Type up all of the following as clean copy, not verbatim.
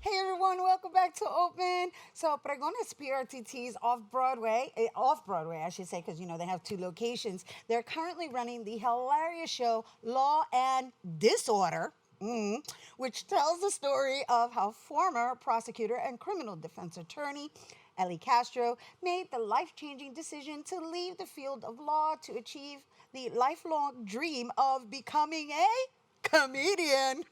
Hey everyone, welcome back to Open. So Pregones PRTT's off-Broadway, I should say, because they have two locations. They're currently running the hilarious show Law and Disorder, which tells the story of how former prosecutor and criminal defense attorney Eli Castro made the life-changing decision to leave the field of law to achieve the lifelong dream of becoming a comedian.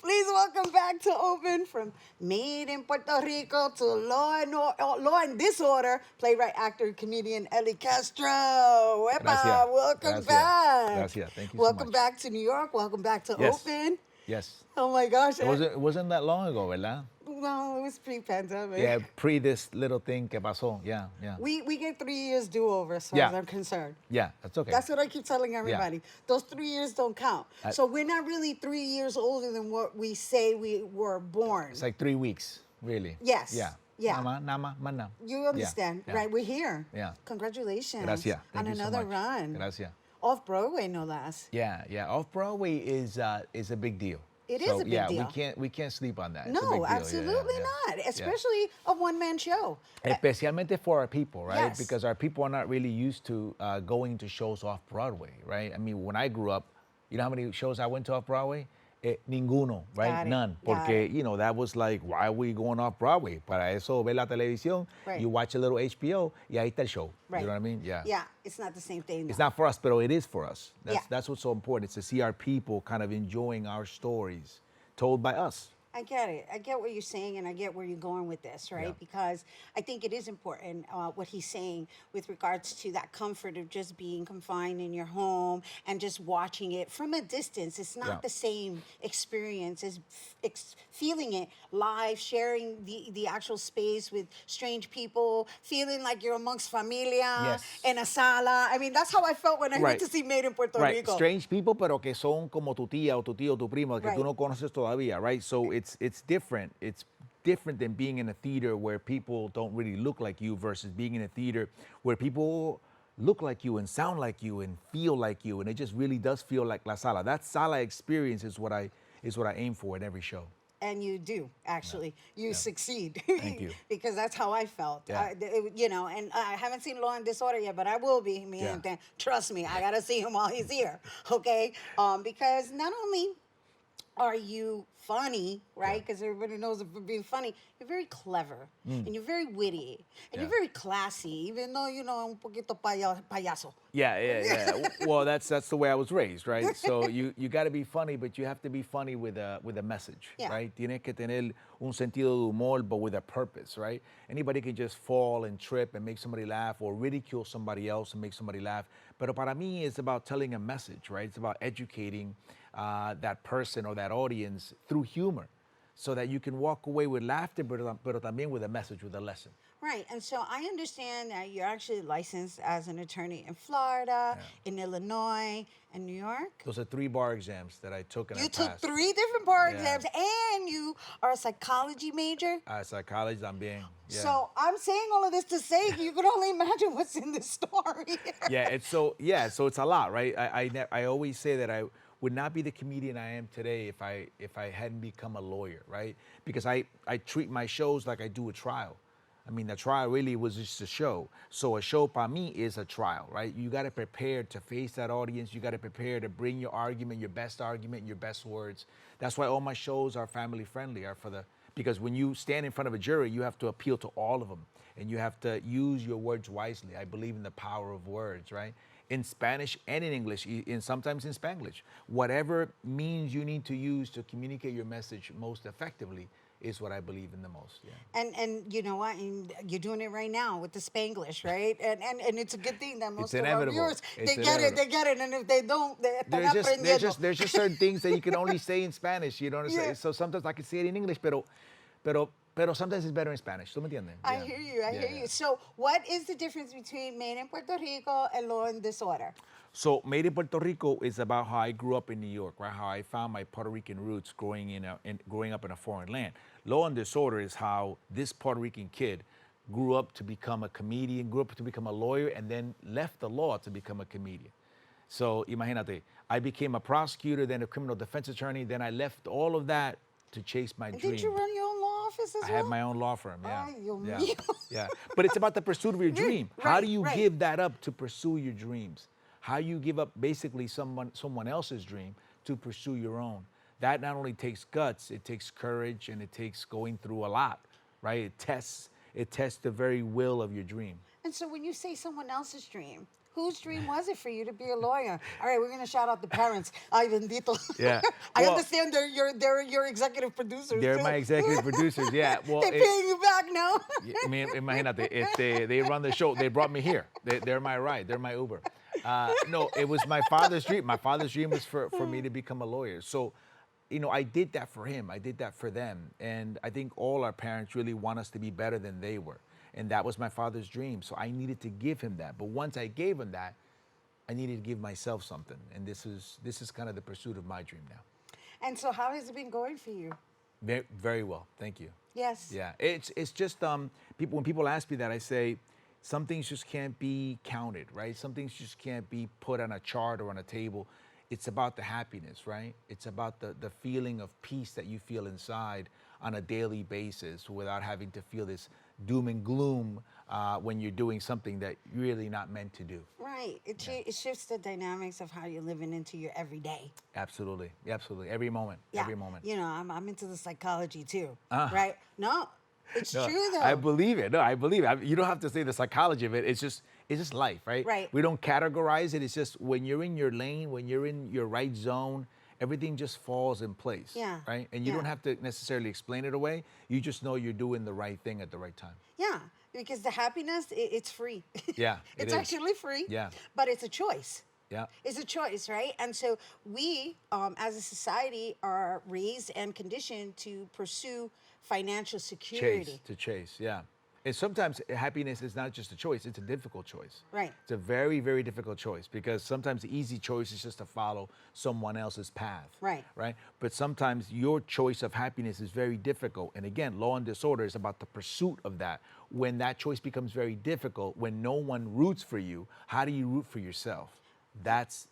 Please welcome back to Open from Made in Puerto Rico to Law and Disorder, playwright, actor, comedian Eli Castro. Gracias. Wepa, welcome Gracias. back. Gracias. Thank you so Welcome much. back to New York. Welcome back to Yes. Open. Yes. Oh my gosh. It wasn't that long ago, ¿verdad? Well, it was pre-pandemic. Yeah, pre this little thing que pasó. Yeah, yeah. We get 3 years do-over as far Yeah. as I'm concerned. Yeah, that's okay. That's what I keep telling everybody. Those 3 years don't count. So we're not really 3 years older than what we say we were born. It's like 3 weeks, really. Yes. Yeah. Yeah. Nama, mana. You understand, Yeah. right? We're here. Yeah. Congratulations. Gracias. On Thank you so another much. run. Gracias. Off-Broadway, no less. Yeah, yeah. Off-Broadway is a big deal. It is a big deal. Yeah, we can't sleep on that. It's a big No, deal. Yeah, absolutely yeah. not. Especially a one-man show. Especialmente for our people, right? Yes. Because our people are not really used to going to shows off Broadway, right? I mean, when I grew up, you know how many shows I went to off Broadway? Ninguno, right? Got it. None. Got Porque, that was like, why are we going off Broadway? Para eso, ver la televisión, Right. you watch a little HBO, y ahí está el show. Right. You know what I mean? Yeah. Yeah, it's not the same thing. It's not for us, but it is for us. That's what's so important. It's to see our people kind of enjoying our stories told by us. I get it. I get what you're saying, and I get where you're going with this, right? Yeah. Because I think it is important what he's saying with regards to that comfort of just being confined in your home and just watching it from a distance. It's not Yeah. the same experience as feeling it live, sharing the actual space with strange people, feeling like you're amongst familia Yes. in a sala. I mean, that's how I felt when I went Right. to see Made in Puerto Right, Rico. strange people, pero que son como tu tía o tu tío o tu primo que Right. tú no conoces todavía, right? So it's different. It's different than being in a theater where people don't really look like you versus being in a theater where people look like you and sound like you and feel like you, and it just really does feel like la sala. That sala experience is what I aim for in every show. And you do, actually. You succeed. Thank you. Because that's how I felt. Yeah. And I haven't seen Law and Disorder yet, but I will be. Mi Yeah. gente. Trust me, I got to see him while he's here, okay? Because not only are you funny, right? Because everybody knows that for being funny, you're very clever and you're very witty and you're Yeah. very classy, even though, un poquito payaso. Yeah. Well, that's the way I was raised, right? So you got to be funny, but you have to be funny with a message, Yeah. right? Tienes que tener un sentido de humor, but with a purpose, right? Anybody can just fall and trip and make somebody laugh, or ridicule somebody else and make somebody laugh. But para mí, it's about telling a message, right? It's about educating that person or that audience through humor, so that you can walk away with laughter, pero también with a message, with a lesson. Right, and so I understand that you're actually licensed as an attorney in Florida, in Illinois, and New York. Those are 3 bar exams that I took and You I took passed. 3 different bar Yeah. exams, and you are a psychology major. Psychology también. Yeah. So I'm saying all of this to say you can only imagine what's in this story. So it's a lot, right? I always say that I would not be the comedian I am today if I hadn't become a lawyer, right? Because I treat my shows like I do a trial. I mean, the trial really was just a show. So a show para me is a trial, right? You got to prepare to face that audience. You got to prepare to bring your argument, your best words. That's why all my shows are family friendly, because when you stand in front of a jury, you have to appeal to all of them, and you have to use your words wisely. I believe in the power of words, right? In Spanish and in English, and sometimes in Spanglish. Whatever means you need to use to communicate your message most effectively is what I believe in the most. Yeah. And you know what? And you're doing it right now with the Spanglish, right? And it's a good thing that most of our inevitable. viewers, It's they get it. And if they don't, they're aprendiendo. There's just certain things that you can only say in Spanish. You know what I'm saying? Yeah. So sometimes I can say it in English, pero sometimes it's better in Spanish. ¿Tú me entiendes? I hear you. So what is the difference between Made in Puerto Rico and Law and Disorder? So Made in Puerto Rico is about how I grew up in New York, right? How I found my Puerto Rican roots growing up in a foreign land. Law and Disorder is how this Puerto Rican kid grew up to become a comedian, grew up to become a lawyer, and then left the law to become a comedian. So imagínate, I became a prosecutor, then a criminal defense attorney, then I left all of that to chase my And dream. did you run your own law office as I well? have my own law firm. Yeah. Ay, Dios Yeah. mío. Yeah. But it's about the pursuit of your dream. How do Right, you right. give that up to pursue your dreams? How you give up basically someone else's dream to pursue your own? That not only takes guts, it takes courage, and it takes going through a lot, right? It tests the very will of your dream. And so when you say someone else's dream, whose dream was it for you to be a lawyer? All right, we're going to shout out the parents. Ay, bendito. Yeah. I Well, understand they're your executive producers. They're too. my executive producers. Yeah. Well, They're paying you back now. I mean, imagínate, they run the show. They brought me here. They're my ride. They're my Uber. No, it was my father's dream. My father's dream was for me to become a lawyer. So, I did that for him. I did that for them. And I think all our parents really want us to be better than they were. And that was my father's dream. So I needed to give him that. But once I gave him that, I needed to give myself something. And this is kind of the pursuit of my dream now. And so how has it been going for you? Very, very well. Thank you. Yes. Yeah, it's just when people ask me that, I say some things just can't be counted, right? Some things just can't be put on a chart or on a table. It's about the happiness, right? It's about the feeling of peace that you feel inside on a daily basis without having to feel this doom and gloom when you're doing something that you're really not meant to do. Right. It shifts the dynamics of how you're living into your everyday. Absolutely, absolutely. Every moment, Yeah. every moment. I'm into the psychology too. Ah. Right? No, it's No, true though. I believe it. No, I believe it. You don't have to say the psychology of it. It's just life, right? Right. We don't categorize it. It's just when you're in your lane, when you're in your right zone, everything just falls in place. Yeah. Right? And you Yeah. don't have to necessarily explain it away. You just know you're doing the right thing at the right time. Yeah, because the happiness, it's free. Yeah, it it's is. actually free. Yeah. But it's a choice. Yeah. It's a choice, right? And so we, as a society, are raised and conditioned to pursue financial security. Chase, yeah. And sometimes happiness is not just a choice, it's a difficult choice. Right. It's a very, very difficult choice because sometimes the easy choice is just to follow someone else's path. Right. Right? But sometimes your choice of happiness is very difficult. And again, law and disorder is about the pursuit of that. When that choice becomes very difficult, when no one roots for you, how do you root for yourself? That's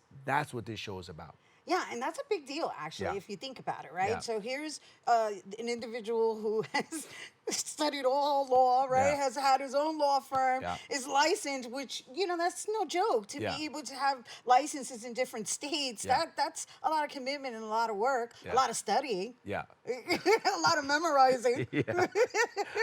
what this show is about. Yeah, and that's a big deal, actually, Yeah. if you think about it, right? Yeah. So here's an individual who has studied all law, right? Yeah. Has had his own law firm, Yeah. is licensed, which, that's no joke to Yeah. be able to have licenses in different states. Yeah. That's a lot of commitment and a lot of work, Yeah. a lot of studying, Yeah. a lot of memorizing. Yeah.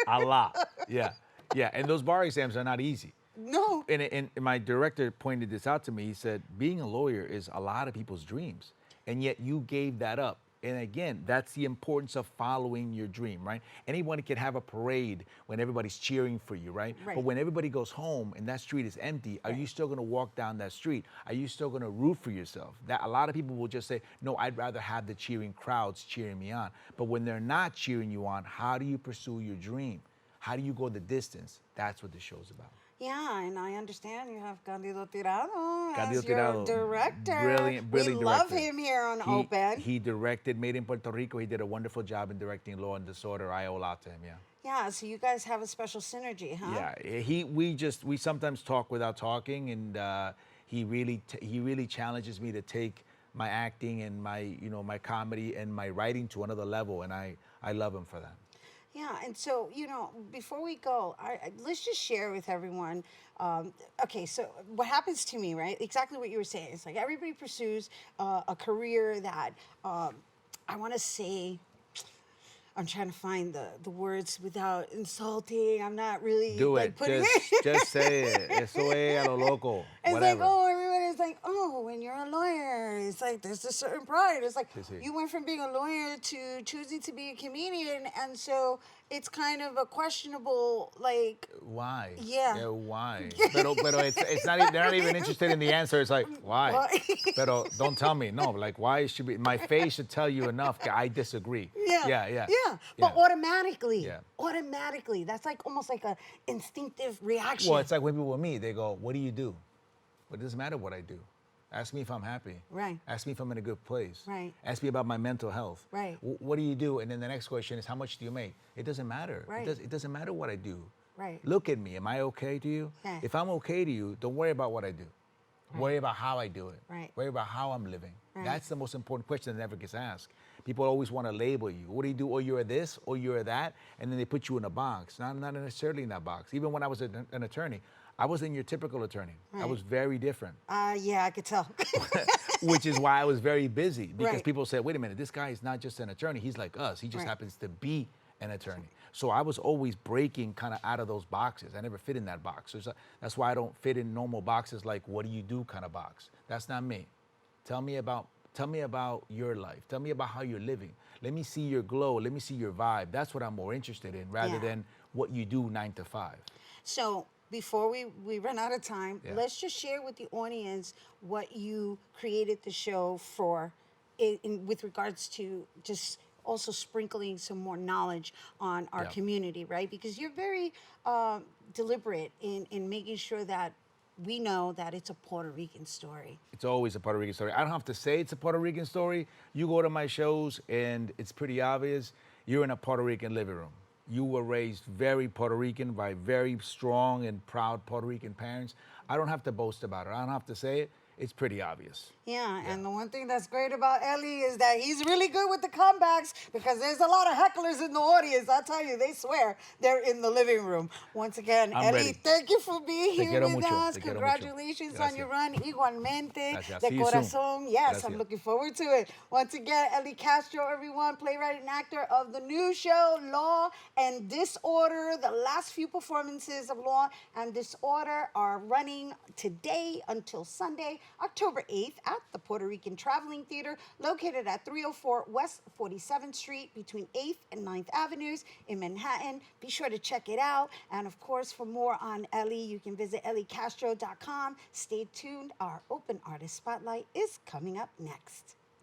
A lot. Yeah. Yeah. And those bar exams are not easy. No. And my director pointed this out to me. He said, being a lawyer is a lot of people's dreams. And yet you gave that up. And again, that's the importance of following your dream, right? Anyone can have a parade when everybody's cheering for you, right? Right. But when everybody goes home and that street is empty, are you still gonna walk down that street? Are you still gonna root for yourself? That a lot of people will just say, no, I'd rather have the cheering crowds cheering me on. But when they're not cheering you on, how do you pursue your dream? How do you go the distance? That's what the show's about. Yeah, and I understand you have Candido Tirado Candido as your Tirado, director. brilliant We director. love him here on Open. He directed Made in Puerto Rico. He did a wonderful job in directing Law and Disorder. I owe a lot to him, yeah. Yeah, so you guys have a special synergy, huh? Yeah, we sometimes talk without talking, and he really challenges me to take my acting and my comedy and my writing to another level, and I love him for that. Yeah, and so, before we go, let's just share with everyone. Okay, so what happens to me, right? Exactly what you were saying. It's like everybody pursues a career that I want to say. I'm trying to find the words without insulting. I'm not really Do like it. putting Just say it. Eso es a lo loco. It's Whatever. like, oh, everybody's like, oh, when you're a lawyer, it's like there's a certain pride. It's like Sí, sí. you went from being a lawyer to choosing to be a comedian, and so it's kind of a questionable, like, Why? Yeah. Why? Pero it's not. They're not even interested in the answer. It's like why? Why? Pero don't tell me. No, like why should be? My face should tell you enough. I disagree. Yeah. But automatically, Yeah. that's like almost like a instinctive reaction. Well, it's like when people with me, they go, "What do you do?" But it doesn't matter what I do. Ask me if I'm happy. Right. Ask me if I'm in a good place. Right. Ask me about my mental health. Right. What do you do? And then the next question is, how much do you make? It doesn't matter. Right. It doesn't matter what I do. Right. Look at me. Am I okay to you? Yeah. If I'm okay to you, don't worry about what I do. Worry about how I do it. Right. Worry about how I'm living. Right. That's the most important question that never gets asked. People always want to label you. What do you do? Or you're this, or you're that, and then they put you in a box. Not necessarily in that box. Even when I was an attorney, I wasn't your typical attorney. I was very different. Yeah, I could tell. Which is why I was very busy, because Right. people said, wait a minute, this guy is not just an attorney, he's like us. He just Right. happens to be an attorney. So I was always breaking kind of out of those boxes. I never fit in that box. So that's why I don't fit in normal boxes like what do you do kind of box. That's not me. Tell me about your life. Tell me about how you're living. Let me see your glow. Let me see your vibe. That's what I'm more interested in rather Yeah. than what you do 9 to 5. So before we run out of time, Yeah. let's just share with the audience what you created the show for, with regards to just also sprinkling some more knowledge on our Yeah. community, right? Because you're very deliberate in making sure that we know that it's a Puerto Rican story. It's always a Puerto Rican story. I don't have to say it's a Puerto Rican story. You go to my shows and it's pretty obvious. You're in a Puerto Rican living room. You were raised very Puerto Rican by very strong and proud Puerto Rican parents. I don't have to boast about it. I don't have to say it. It's pretty obvious. Yeah, and the one thing that's great about Eli is that he's really good with the comebacks, because there's a lot of hecklers in the audience. I'll tell you, they swear they're in the living room. Once again, I'm Eli, ready. thank you for being Te here quiero with mucho. us. Te quiero mucho. Congratulations on your run. Igualmente, Gracias. de See you soon. corazón. Yes, Gracias. I'm looking forward to it. Once again, Eli Castro, everyone, playwright and actor of the new show, Law and Disorder. The last few performances of Law and Disorder are running today until Sunday, October 8th at the Puerto Rican Traveling Theater, located at 304 West 47th Street between 8th and 9th Avenues in Manhattan. Be sure to check it out. And of course, for more on Eli, you can visit elicastro.com. Stay tuned. Our Open Artist Spotlight is coming up next.